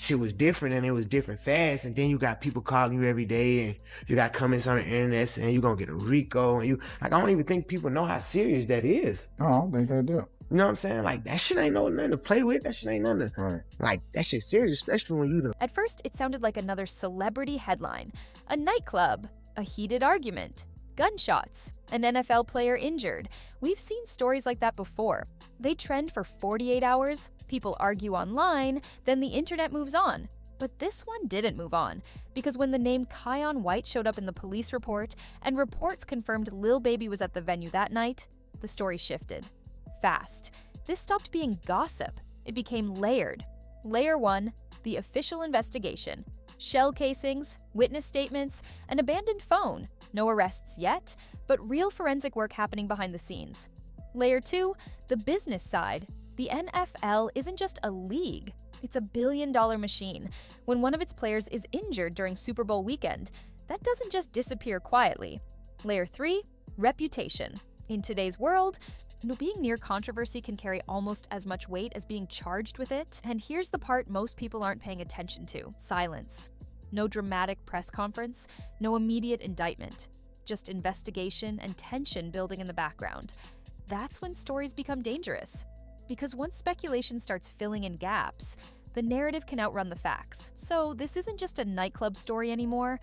shit was different and it was different fast. And then you got people calling you every day and you got comments on the internet saying you're gonna get a RICO, and I don't even think people know how serious that is. Oh, I don't think they do. You know what I'm saying? Like, that shit ain't nothing to play with. That shit ain't nothing to, Right. like, that shit's serious, especially when you the. At first, it sounded like another celebrity headline. A nightclub, a heated argument, gunshots, an NFL player injured. We've seen stories like that before. They trend for 48 hours, people argue online, then the internet moves on. But this one didn't move on, because when the name Keion White showed up in the police report and reports confirmed Lil Baby was at the venue that night, the story shifted. Fast. This stopped being gossip. It became layered. Layer 1, the official investigation. Shell casings, witness statements, an abandoned phone. No arrests yet, but real forensic work happening behind the scenes. Layer 2, the business side. The NFL isn't just a league. It's a billion-dollar machine. When one of its players is injured during Super Bowl weekend, that doesn't just disappear quietly. Layer 3, reputation. In today's world, being near controversy can carry almost as much weight as being charged with it. And here's the part most people aren't paying attention to: silence. No dramatic press conference, no immediate indictment. Just investigation and tension building in the background. That's when stories become dangerous. Because once speculation starts filling in gaps, the narrative can outrun the facts. So this isn't just a nightclub story anymore.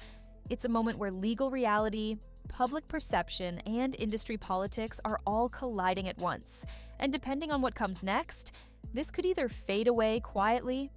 It's a moment where legal reality, public perception, and industry politics are all colliding at once. And depending on what comes next, this could either fade away quietly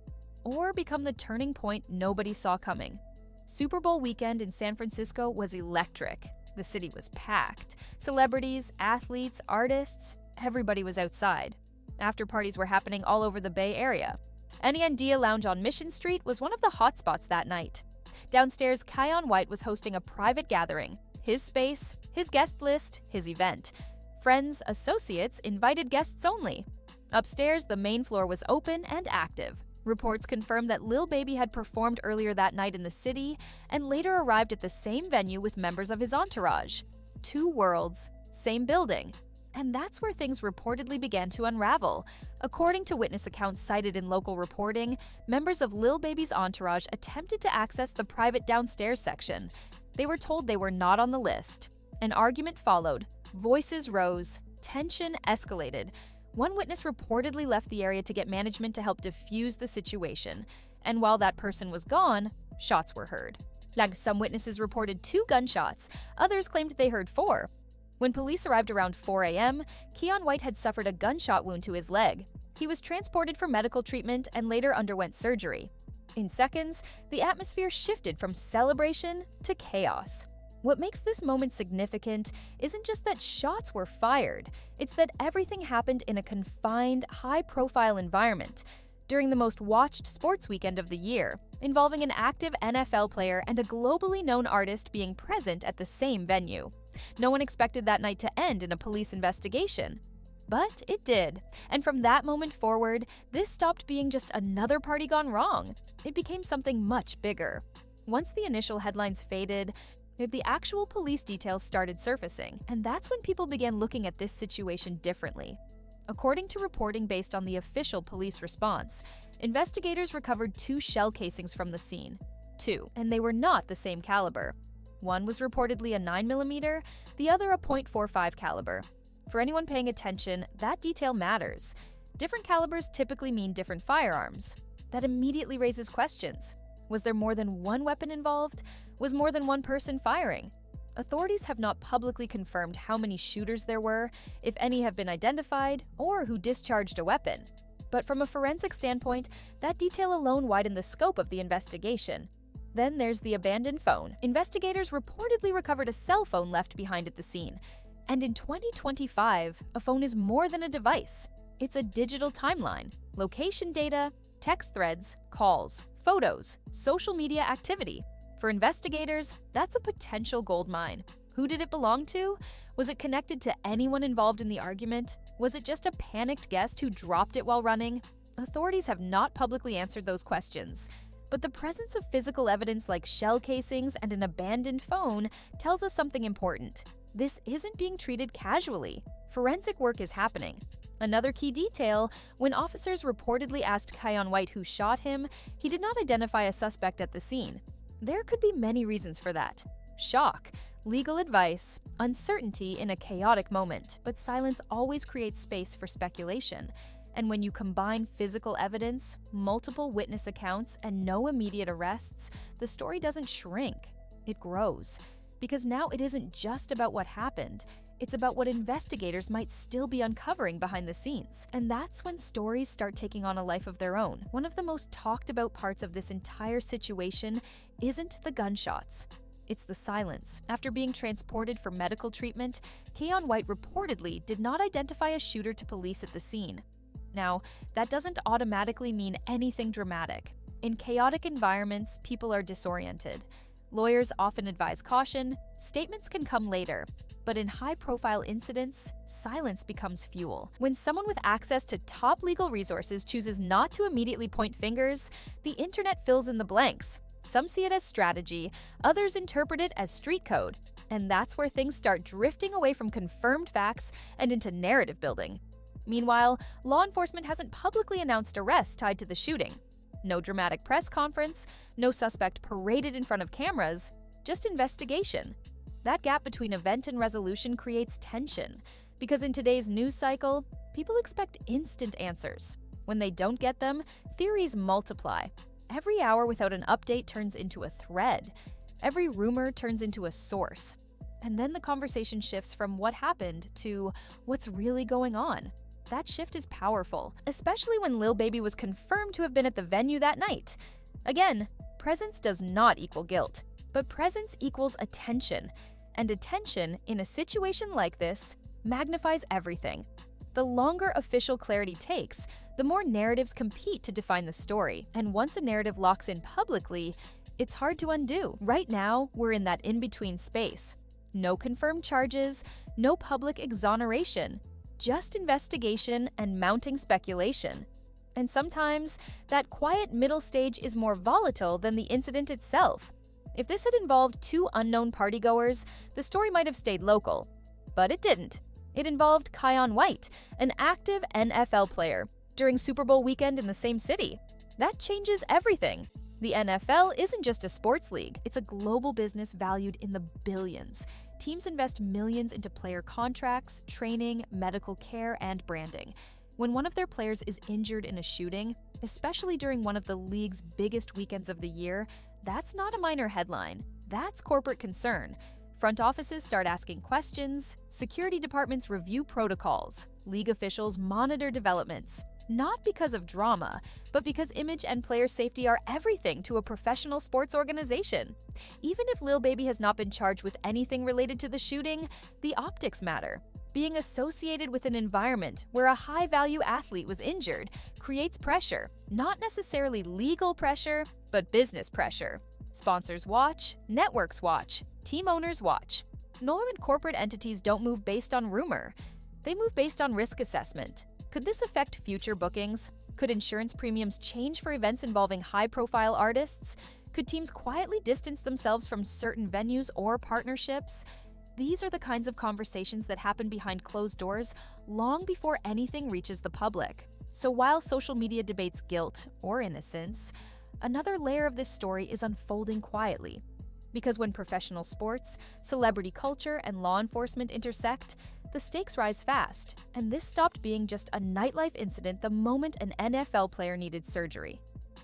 or become the turning point nobody saw coming. Super Bowl weekend in San Francisco was electric. The city was packed. Celebrities, athletes, artists, everybody was outside. After parties were happening all over the Bay Area. Eniandia Lounge on Mission Street was one of the hotspots that night. Downstairs, Keion White was hosting a private gathering. His space, his guest list, his event. Friends, associates, invited guests only. Upstairs, the main floor was open and active. Reports confirmed that Lil Baby had performed earlier that night in the city and later arrived at the same venue with members of his entourage. Two worlds, same building. And that's where things reportedly began to unravel. According to witness accounts cited in local reporting, members of Lil Baby's entourage attempted to access the private downstairs section. They were told they were not on the list. An argument followed. Voices rose. Tension escalated. One witness reportedly left the area to get management to help defuse the situation. And while that person was gone, shots were heard. Some witnesses reported 2 gunshots. Others claimed they heard 4. When police arrived around 4 a.m., Keion White had suffered a gunshot wound to his leg. He was transported for medical treatment and later underwent surgery. In seconds, the atmosphere shifted from celebration to chaos. What makes this moment significant isn't just that shots were fired, it's that everything happened in a confined, high-profile environment during the most watched sports weekend of the year, involving an active NFL player and a globally known artist being present at the same venue. No one expected that night to end in a police investigation. But it did, and from that moment forward, this stopped being just another party gone wrong. It became something much bigger. Once the initial headlines faded, the actual police details started surfacing, and that's when people began looking at this situation differently. According to reporting based on the official police response, investigators recovered 2 shell casings from the scene. 2, and they were not the same caliber. One was reportedly a 9mm, the other a .45 caliber. For anyone paying attention, that detail matters. Different calibers typically mean different firearms. That immediately raises questions. Was there more than one weapon involved? Was more than one person firing? Authorities have not publicly confirmed how many shooters there were, if any have been identified, or who discharged a weapon. But from a forensic standpoint, that detail alone widened the scope of the investigation. Then there's the abandoned phone. Investigators reportedly recovered a cell phone left behind at the scene. And in 2025, a phone is more than a device. It's a digital timeline, location data, text threads, calls, photos, social media activity. For investigators, that's a potential gold mine. Who did it belong to? Was it connected to anyone involved in the argument? Was it just a panicked guest who dropped it while running? Authorities have not publicly answered those questions. But the presence of physical evidence like shell casings and an abandoned phone tells us something important. This isn't being treated casually. Forensic work is happening. Another key detail, when officers reportedly asked Keion White who shot him, he did not identify a suspect at the scene. There could be many reasons for that. Shock, legal advice, uncertainty in a chaotic moment, but silence always creates space for speculation. And when you combine physical evidence, multiple witness accounts, and no immediate arrests, the story doesn't shrink, it grows. Because now it isn't just about what happened, it's about what investigators might still be uncovering behind the scenes. And that's when stories start taking on a life of their own. One of the most talked about parts of this entire situation isn't the gunshots. It's the silence. After being transported for medical treatment, Keion White reportedly did not identify a shooter to police at the scene. Now, that doesn't automatically mean anything dramatic. In chaotic environments, people are disoriented. Lawyers often advise caution, statements can come later. But in high-profile incidents, silence becomes fuel. When someone with access to top legal resources chooses not to immediately point fingers, the internet fills in the blanks. Some see it as strategy, others interpret it as street code. And that's where things start drifting away from confirmed facts and into narrative building. Meanwhile, law enforcement hasn't publicly announced arrests tied to the shooting. No dramatic press conference, no suspect paraded in front of cameras, just investigation. That gap between event and resolution creates tension, because in today's news cycle, people expect instant answers. When they don't get them, theories multiply. Every hour without an update turns into a thread. Every rumor turns into a source. And then the conversation shifts from what happened to what's really going on. That shift is powerful, especially when Lil Baby was confirmed to have been at the venue that night. Again, presence does not equal guilt, but presence equals attention. And attention, in a situation like this, magnifies everything. The longer official clarity takes, the more narratives compete to define the story. And once a narrative locks in publicly, it's hard to undo. Right now, we're in that in-between space. No confirmed charges, no public exoneration, just investigation and mounting speculation. And sometimes, that quiet middle stage is more volatile than the incident itself. If this had involved two unknown partygoers, the story might have stayed local. But it didn't. It involved Keion White, an active NFL player, during Super Bowl weekend in the same city. That changes everything. The NFL isn't just a sports league, it's a global business valued in the billions. Teams invest millions into player contracts, training, medical care, and branding. When one of their players is injured in a shooting, especially during one of the league's biggest weekends of the year, that's not a minor headline. That's corporate concern. Front offices start asking questions, security departments review protocols, league officials monitor developments. Not because of drama, but because image and player safety are everything to a professional sports organization. Even if Lil Baby has not been charged with anything related to the shooting, the optics matter. Being associated with an environment where a high-value athlete was injured creates pressure, not necessarily legal pressure, but business pressure. Sponsors watch, networks watch, team owners watch. Normal corporate entities don't move based on rumor. They move based on risk assessment. Could this affect future bookings? Could insurance premiums change for events involving high-profile artists? Could teams quietly distance themselves from certain venues or partnerships? These are the kinds of conversations that happen behind closed doors long before anything reaches the public. So while social media debates guilt or innocence, another layer of this story is unfolding quietly. Because when professional sports, celebrity culture, and law enforcement intersect, the stakes rise fast. And this stopped being just a nightlife incident the moment an NFL player needed surgery.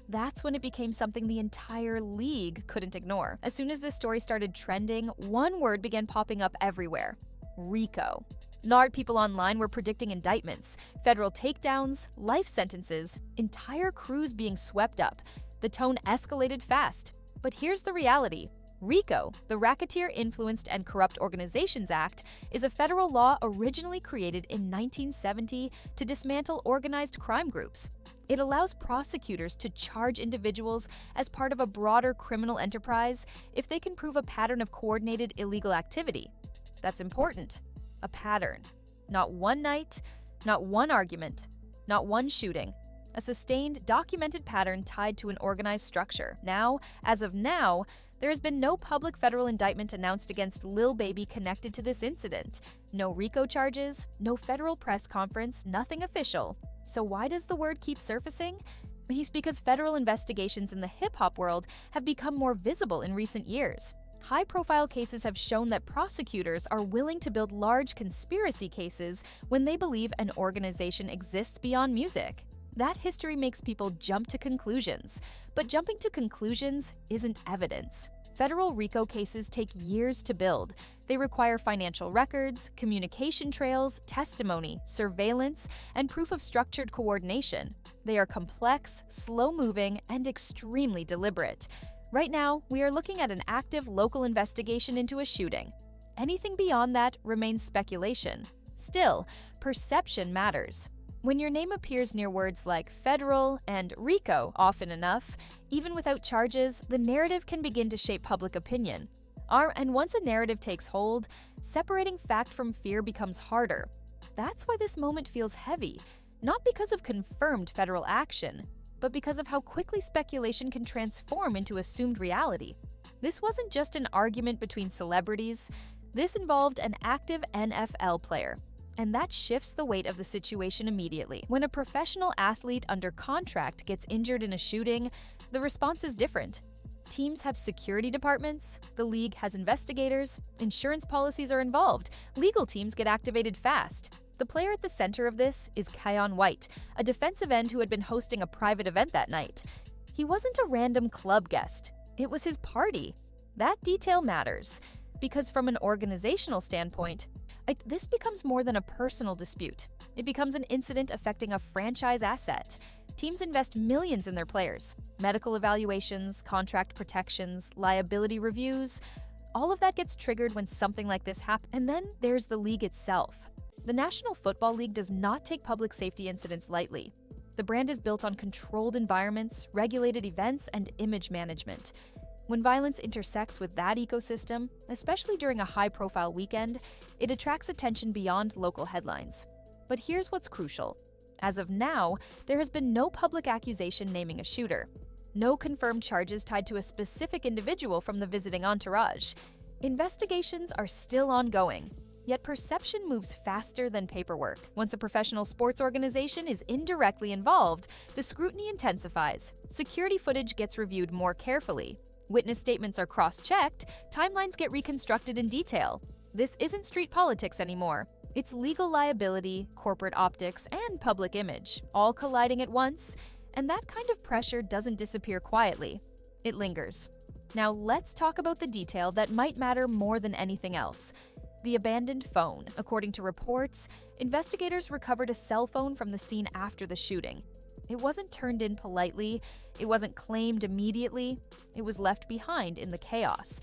That's when it became something the entire league couldn't ignore. As soon as this story started trending, one word began popping up everywhere: RICO. NARD people online were predicting indictments, federal takedowns, life sentences, entire crews being swept up. The tone escalated fast. But here's the reality. RICO, the Racketeer Influenced and Corrupt Organizations Act, is a federal law originally created in 1970 to dismantle organized crime groups. It allows prosecutors to charge individuals as part of a broader criminal enterprise if they can prove a pattern of coordinated illegal activity. That's important. A pattern. Not one night, not one argument, not one shooting. A sustained, documented pattern tied to an organized structure. As of now, There has been no public federal indictment announced against Lil Baby connected to this incident. No RICO charges, no federal press conference, nothing official. So why does the word keep surfacing? It's because federal investigations in the hip-hop world have become more visible in recent years. High-profile cases have shown that prosecutors are willing to build large conspiracy cases when they believe an organization exists beyond music. That history makes people jump to conclusions, but jumping to conclusions isn't evidence. Federal RICO cases take years to build. They require financial records, communication trails, testimony, surveillance, and proof of structured coordination. They are complex, slow-moving, and extremely deliberate. Right now, we are looking at an active local investigation into a shooting. Anything beyond that remains speculation. Still, perception matters. When your name appears near words like federal and RICO often enough, even without charges, the narrative can begin to shape public opinion. And once a narrative takes hold, separating fact from fear becomes harder. That's why this moment feels heavy, not because of confirmed federal action, but because of how quickly speculation can transform into assumed reality. This wasn't just an argument between celebrities. This involved an active NFL player. And that shifts the weight of the situation immediately. When a professional athlete under contract gets injured in a shooting, the response is different. Teams have security departments, the league has investigators, insurance policies are involved, legal teams get activated fast. The player at the center of this is Keion, a defensive end who had been hosting a private event that night. He wasn't a random club guest, it was his party. That detail matters, because from an organizational standpoint, this becomes more than a personal dispute. It becomes an incident affecting a franchise asset. Teams invest millions in their players. Medical evaluations, contract protections, liability reviews. All of that gets triggered when something like this happens. And then there's the league itself. The National Football League does not take public safety incidents lightly. The brand is built on controlled environments, regulated events, and image management. When violence intersects with that ecosystem, especially during a high-profile weekend, it attracts attention beyond local headlines. But here's what's crucial. As of now, there has been no public accusation naming a shooter. No confirmed charges tied to a specific individual from the visiting entourage. Investigations are still ongoing, yet perception moves faster than paperwork. Once a professional sports organization is indirectly involved, the scrutiny intensifies. Security footage gets reviewed more carefully. Witness statements are cross-checked, timelines get reconstructed in detail. This isn't street politics anymore. It's legal liability, corporate optics, and public image, all colliding at once, and that kind of pressure doesn't disappear quietly. It lingers. Now let's talk about the detail that might matter more than anything else. The abandoned phone. According to reports, investigators recovered a cell phone from the scene after the shooting. It wasn't turned in politely, it wasn't claimed immediately, it was left behind in the chaos.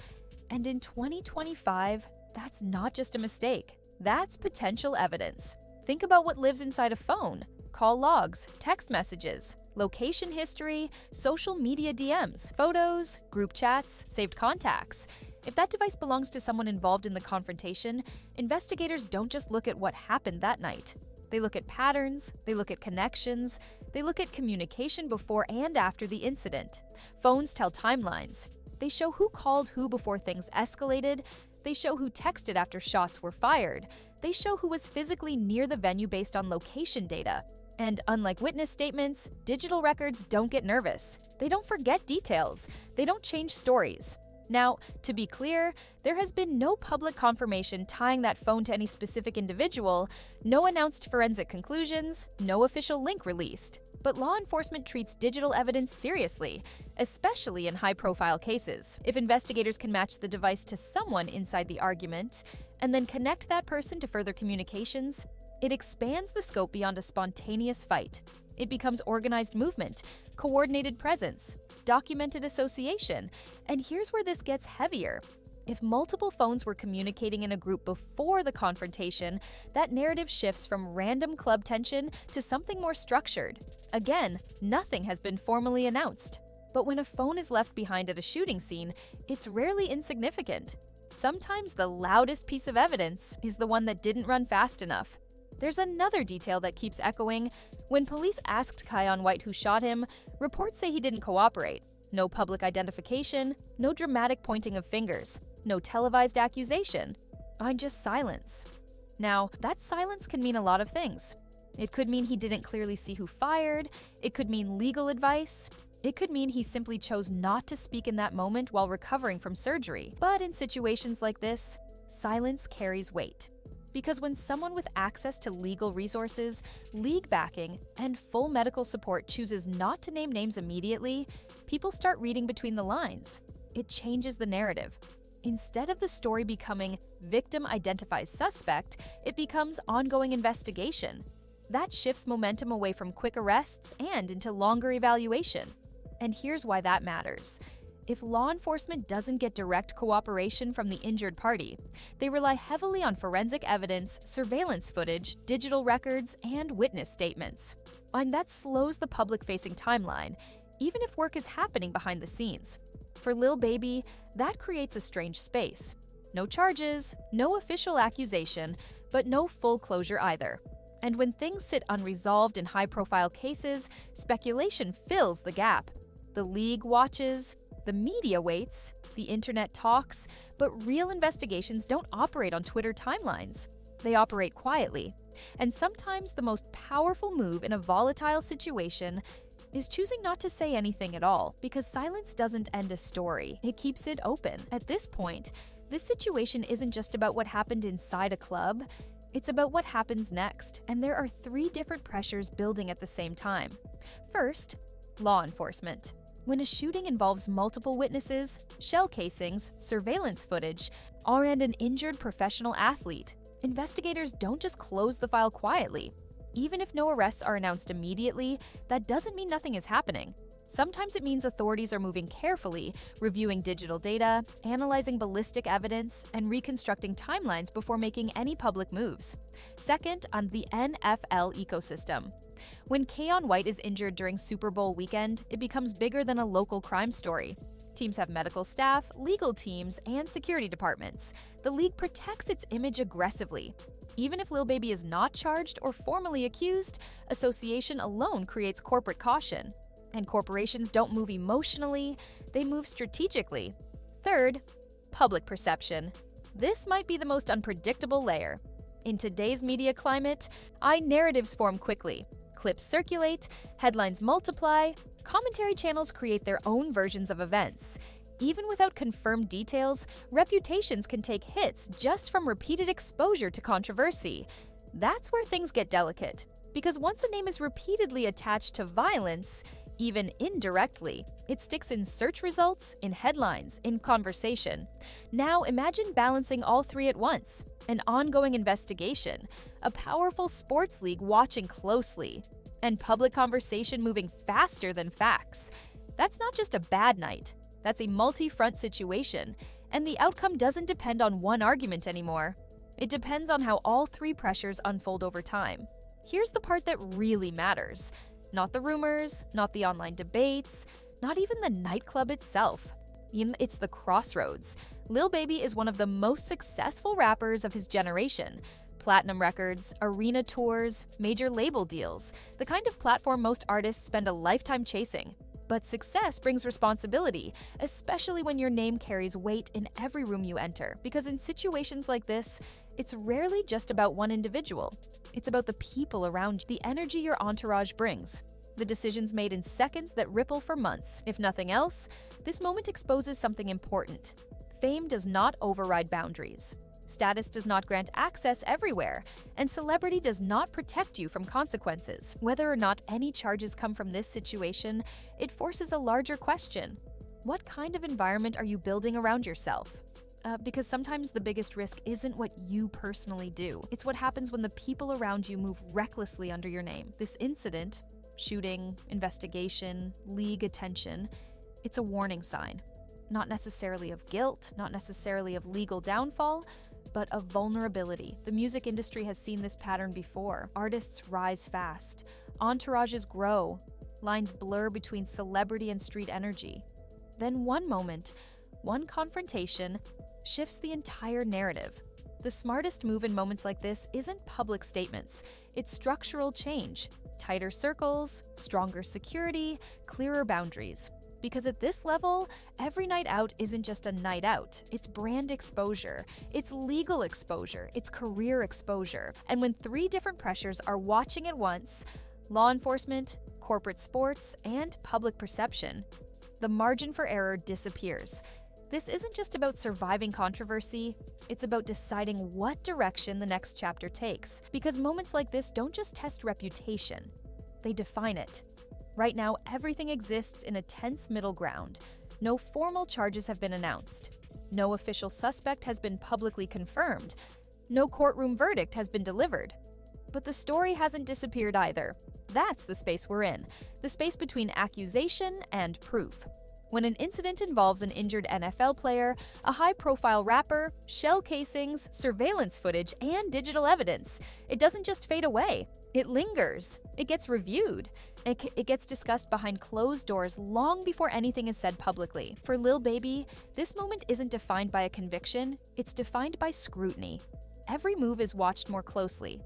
And in 2025, that's not just a mistake, that's potential evidence. Think about what lives inside a phone: call logs, text messages, location history, social media DMs, photos, group chats, saved contacts. If that device belongs to someone involved in the confrontation, investigators don't just look at what happened that night. They look at patterns, they look at connections, they look at communication before and after the incident. Phones tell timelines. They show who called who before things escalated. They show who texted after shots were fired. They show who was physically near the venue based on location data. And unlike witness statements, digital records don't get nervous. They don't forget details. They don't change stories. Now, to be clear, there has been no public confirmation tying that phone to any specific individual, no announced forensic conclusions, no official link released. But law enforcement treats digital evidence seriously, especially in high-profile cases. If investigators can match the device to someone inside the argument, and then connect that person to further communications, it expands the scope beyond a spontaneous fight. It becomes organized movement, coordinated presence, documented association. And here's where this gets heavier. If multiple phones were communicating in a group before the confrontation, that narrative shifts from random club tension to something more structured. Again, nothing has been formally announced. But when a phone is left behind at a shooting scene, it's rarely insignificant. Sometimes the loudest piece of evidence is the one that didn't run fast enough. There's another detail that keeps echoing. When police asked Keion who shot him, reports say he didn't cooperate. No public identification, no dramatic pointing of fingers, no televised accusation, just silence. Now, that silence can mean a lot of things. It could mean he didn't clearly see who fired, it could mean legal advice, it could mean he simply chose not to speak in that moment while recovering from surgery. But in situations like this, silence carries weight. Because when someone with access to legal resources, league backing, and full medical support chooses not to name names immediately, people start reading between the lines. It changes the narrative. Instead of the story becoming victim identifies suspect, it becomes ongoing investigation. That shifts momentum away from quick arrests and into longer evaluation. And here's why that matters. If law enforcement doesn't get direct cooperation from the injured party, they rely heavily on forensic evidence, surveillance footage, digital records, and witness statements. And that slows the public-facing timeline, even if work is happening behind the scenes. For Lil Baby, that creates a strange space. No charges, no official accusation, but no full closure either. And when things sit unresolved in high-profile cases, speculation fills the gap. The league watches, the media waits, the internet talks, but real investigations don't operate on Twitter timelines. They operate quietly. And sometimes the most powerful move in a volatile situation is choosing not to say anything at all, because silence doesn't end a story, it keeps it open. At this point, this situation isn't just about what happened inside a club, it's about what happens next, and there are 3 different pressures building at the same time. First, law enforcement. When a shooting involves multiple witnesses, shell casings, surveillance footage, and an injured professional athlete, investigators don't just close the file quietly. Even if no arrests are announced immediately, that doesn't mean nothing is happening. Sometimes it means authorities are moving carefully, reviewing digital data, analyzing ballistic evidence, and reconstructing timelines before making any public moves. Second, on the NFL ecosystem. When Keion White is injured during Super Bowl weekend, it becomes bigger than a local crime story. Teams have medical staff, legal teams, and security departments. The league protects its image aggressively. Even if Lil Baby is not charged or formally accused, association alone creates corporate caution. And corporations don't move emotionally, they move strategically. Third, public perception. This might be the most unpredictable layer. In today's media climate, narratives form quickly. Clips circulate, headlines multiply, commentary channels create their own versions of events. Even without confirmed details, reputations can take hits just from repeated exposure to controversy. That's where things get delicate, because once a name is repeatedly attached to violence, even indirectly, it sticks in search results, in headlines, in conversation. Now imagine balancing all 3 at once: an ongoing investigation, a powerful sports league watching closely, and public conversation moving faster than facts. That's not just a bad night. That's a multi-front situation, and the outcome doesn't depend on one argument anymore. It depends on how all 3 pressures unfold over time. Here's the part that really matters. Not the rumors, not the online debates, not even the nightclub itself. It's the crossroads. Lil Baby is one of the most successful rappers of his generation. Platinum records, arena tours, major label deals, the kind of platform most artists spend a lifetime chasing. But success brings responsibility, especially when your name carries weight in every room you enter, because in situations like this, it's rarely just about one individual. It's about the people around you, the energy your entourage brings, the decisions made in seconds that ripple for months. If nothing else, this moment exposes something important. Fame does not override boundaries. Status does not grant access everywhere, and celebrity does not protect you from consequences. Whether or not any charges come from this situation, it forces a larger question. What kind of environment are you building around yourself? Because sometimes the biggest risk isn't what you personally do. It's what happens when the people around you move recklessly under your name. This incident, shooting, investigation, league attention, it's a warning sign. Not necessarily of guilt, not necessarily of legal downfall, but of vulnerability. The music industry has seen this pattern before. Artists rise fast. Entourages grow. Lines blur between celebrity and street energy. Then one moment, one confrontation, shifts the entire narrative. The smartest move in moments like this isn't public statements. It's structural change. Tighter circles, stronger security, clearer boundaries. Because at this level, every night out isn't just a night out. It's brand exposure, it's legal exposure, it's career exposure. And when three different pressures are watching at once, law enforcement, corporate sports, and public perception, the margin for error disappears. This isn't just about surviving controversy, it's about deciding what direction the next chapter takes. Because moments like this don't just test reputation, they define it. Right now, everything exists in a tense middle ground. No formal charges have been announced. No official suspect has been publicly confirmed. No courtroom verdict has been delivered. But the story hasn't disappeared either. That's the space we're in, the space between accusation and proof. When an incident involves an injured NFL player, a high-profile rapper, shell casings, surveillance footage, and digital evidence, it doesn't just fade away. It lingers. It gets reviewed. It gets discussed behind closed doors long before anything is said publicly. For Lil Baby, this moment isn't defined by a conviction, it's defined by scrutiny. Every move is watched more closely.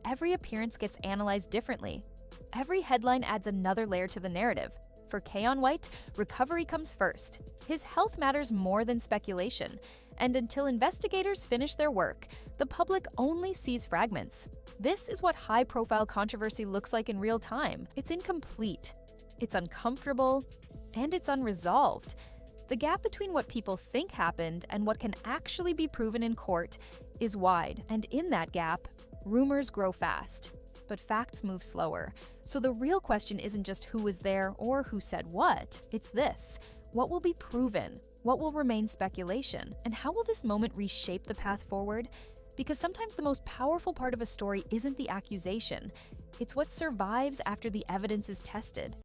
Every appearance gets analyzed differently. Every headline adds another layer to the narrative. For Keion White, recovery comes first. His health matters more than speculation. And until investigators finish their work, the public only sees fragments. This is what high-profile controversy looks like in real time. It's incomplete, it's uncomfortable, and it's unresolved. The gap between what people think happened and what can actually be proven in court is wide, and in that gap, rumors grow fast. But facts move slower. So the real question isn't just who was there or who said what, it's this: what will be proven? What will remain speculation? And how will this moment reshape the path forward? Because sometimes the most powerful part of a story isn't the accusation, it's what survives after the evidence is tested.